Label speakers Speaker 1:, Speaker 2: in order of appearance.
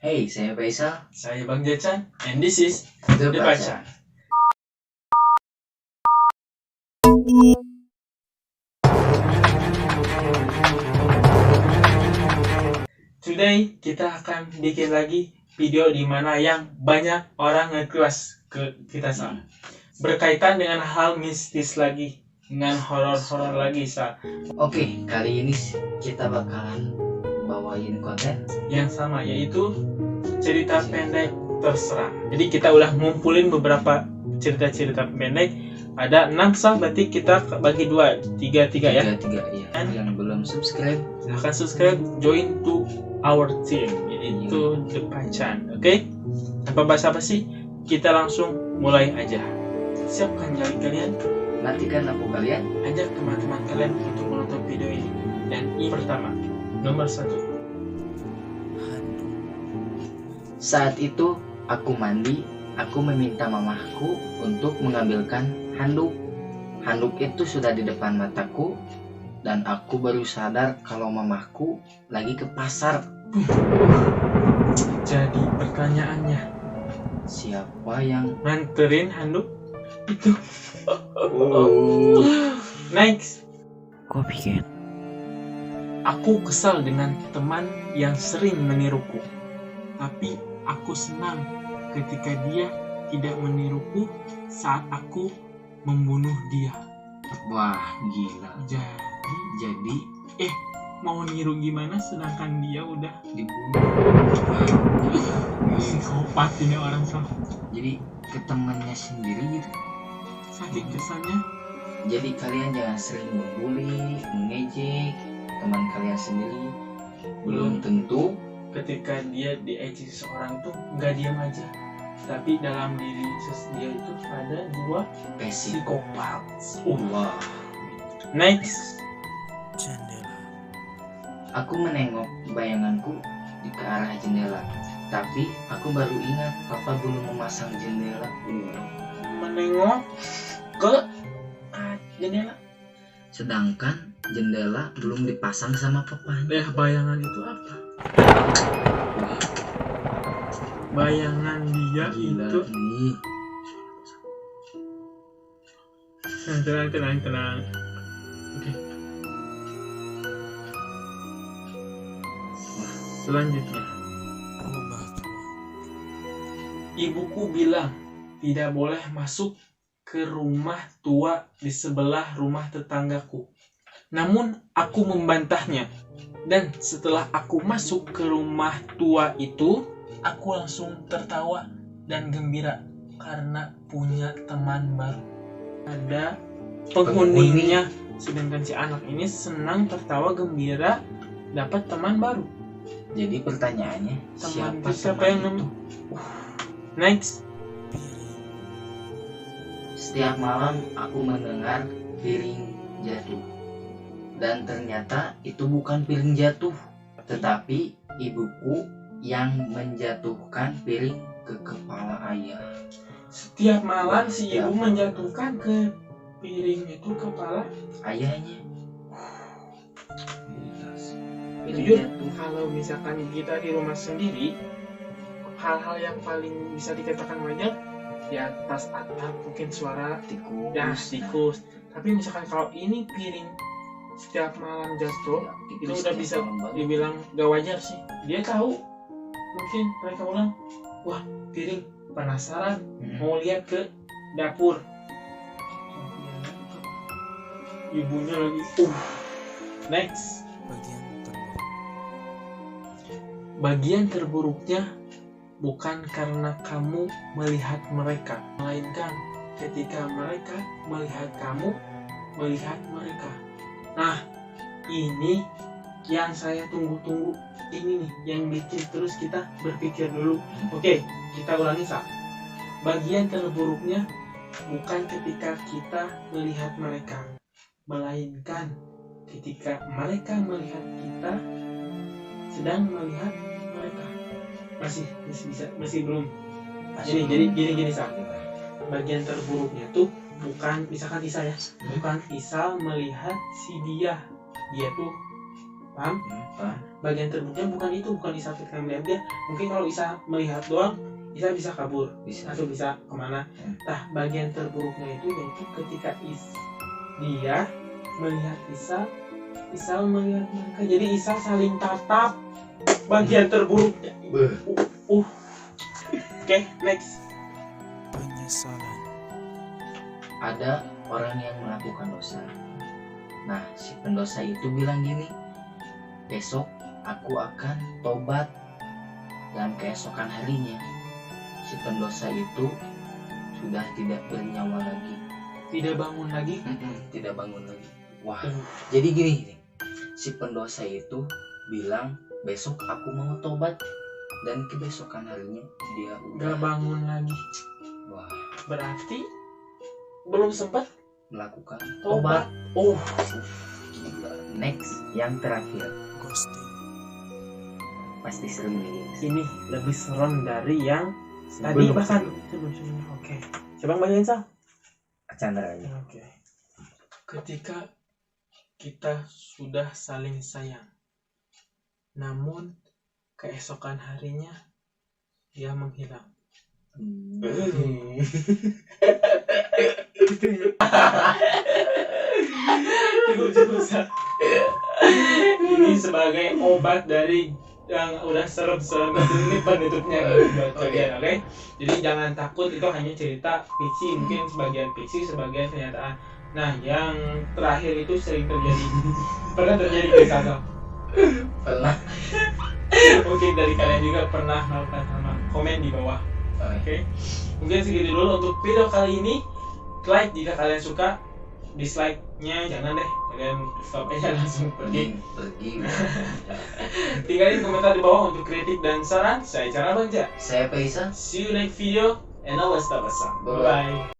Speaker 1: Hey, saya Faisal.
Speaker 2: Saya Bang Jacan, and this is
Speaker 1: The
Speaker 2: The
Speaker 1: Baca.
Speaker 2: Bacan. Today kita akan bikin lagi video di mana yang banyak orang nge-request ke kita berkaitan dengan hal mistis lagi, dengan horor-horor lagi
Speaker 1: Oke, kali ini kita bakalan bawain konten
Speaker 2: yang sama, yaitu cerita pendek terserah. Jadi kita udah ngumpulin beberapa cerita-cerita pendek. Ada 6 berarti kita bagi 2, 3 ya.
Speaker 1: 3 ya. Yang belum subscribe,
Speaker 2: Silahkan subscribe, join to our team, yaitu The Bacan. Oke? Tanpa basa-basi, kita langsung mulai aja. Siapkan jari kalian,
Speaker 1: matikan lampu kalian.
Speaker 2: ajak teman-teman kalian untuk menonton video ini. Dan ini pertama, nomor 1.
Speaker 1: Saat itu aku mandi, aku meminta mamahku untuk mengambilkan handuk. Handuk itu sudah di depan mataku dan aku baru sadar kalau mamahku lagi ke pasar.
Speaker 2: Jadi pertanyaannya,
Speaker 1: Siapa yang
Speaker 2: nganterin handuk itu? Next.
Speaker 1: Kok pikir?
Speaker 2: Aku kesal dengan teman yang sering meniruku. Tapi aku senang ketika dia tidak meniruku saat aku membunuh dia.
Speaker 1: Wah, gila.
Speaker 2: Jadi
Speaker 1: Jadi
Speaker 2: mau niru gimana sedangkan dia udah
Speaker 1: dibunuh.
Speaker 2: psikopat ini orang sama.
Speaker 1: Jadi ke temannya sendiri gitu.
Speaker 2: Saking kesannya.
Speaker 1: Jadi kalian jangan sering membuli, mengejek teman kalian sendiri. Belum tentu
Speaker 2: Ketika dia diejek seseorang tuh nggak diam aja, tapi dalam diri dia itu ada 2
Speaker 1: psikopat. Wah.
Speaker 2: Next.
Speaker 1: Aku menengok bayanganku di ke arah jendela. Tapi aku baru ingat papa belum memasang jendela.
Speaker 2: Menengok ke jendela.
Speaker 1: Sedangkan jendela belum dipasang sama papa.
Speaker 2: Bayangan itu apa? Bayangan dia
Speaker 1: Gila
Speaker 2: itu.
Speaker 1: nih.
Speaker 2: Tenang. Oke. Selanjutnya, ibuku bilang tidak boleh masuk ke rumah tua di sebelah rumah tetanggaku. Namun aku membantahnya. Dan setelah aku masuk ke rumah tua itu, aku langsung tertawa dan gembira karena punya teman baru. Ada penghuninya, sedangkan si anak ini senang, tertawa, gembira dapat teman baru.
Speaker 1: Jadi pertanyaannya,
Speaker 2: Siapa yang
Speaker 1: itu?
Speaker 2: Next.
Speaker 1: Setiap malam aku mendengar piring jatuh. Dan ternyata itu bukan piring jatuh, tetapi ibuku yang menjatuhkan piring ke kepala ayah.
Speaker 2: Setiap malam si ibu menjatuhkan ke piring itu kepala
Speaker 1: Ayahnya.
Speaker 2: jujur. Kalau misalkan kita di rumah sendiri, hal-hal yang paling bisa dikatakan wajar di atas atap mungkin suara tikus. Tapi misalkan kalau ini piring setiap malam jatuh, itu udah bisa dibilang gak wajar sih. Dia tahu, mungkin mereka ulang, wah piring, penasaran mau lihat ke dapur. Ibunya lagi Next. Bagian terburuknya bukan karena kamu melihat mereka, melainkan ketika mereka melihat kamu melihat mereka. Nah, ini yang saya tunggu-tunggu. Ini nih yang bikin terus kita berpikir dulu. Oke, kita ulangi Bagian terburuknya bukan ketika kita melihat mereka, melainkan ketika mereka melihat kita sedang melihat mereka. Masih belum. Jadi gini bagian terburuknya tuh bukan misalkan Isa ya, bukan Isa melihat si dia tuh Paham?
Speaker 1: Paham.
Speaker 2: Bagian terburuknya bukan itu, bukan Isa ketika melihat dia. Mungkin kalau Isa melihat doang, Isa bisa kabur
Speaker 1: Bisa.
Speaker 2: atau bisa kemana. Nah, bagian terburuknya itu yaitu ketika dia melihat Isa melihat mereka. Jadi Isa saling tatap. Bagian terburuknya. Oke, next.
Speaker 3: Penyesalan.
Speaker 1: Ada orang yang melakukan dosa. Nah, si pendosa itu bilang gini, besok aku akan tobat. Dan keesokan harinya, si pendosa itu sudah tidak bernyawa lagi.
Speaker 2: Tidak bangun lagi.
Speaker 1: Tidak bangun lagi. Wah, jadi gini, si pendosa itu bilang besok aku mau tobat, dan kebesokan harinya dia udah
Speaker 2: Gak bangun lagi.
Speaker 1: wah
Speaker 2: Berarti belum sempat
Speaker 1: melakukan
Speaker 2: tobat.
Speaker 1: tobat. Gila. Next, yang terakhir,
Speaker 3: Ghosting.
Speaker 1: pasti sering nih.
Speaker 2: Ini lebih serem dari yang tadi bahkan. Oke. Coba bacain Sal.
Speaker 1: Chandra aja.
Speaker 2: Oke. Ketika kita sudah saling sayang, namun keesokan harinya dia menghilang. Cukup Sal. Ini sebagai obat dari yang udah serem-serem ini penutupnya buat kalian, oke? Jadi jangan takut, itu hanya cerita fiksi, mungkin sebagian fiksi, sebagian kenyataan. Nah, yang terakhir itu sering terjadi. Pernah terjadi di sana?
Speaker 1: Pernah.
Speaker 2: Mungkin dari kalian juga pernah melakukan sama. Komen di bawah. Oke. Mungkin segitu dulu untuk video kali ini. Like jika kalian suka. Dislike-nya jangan deh. Kalian stop aja langsung pergi. Tinggalin komentar di bawah untuk kritik dan saran. Saya Cara Banja.
Speaker 1: Saya Faisal.
Speaker 2: See you next video and always stay awesome.
Speaker 1: Bye-bye.
Speaker 2: Bye.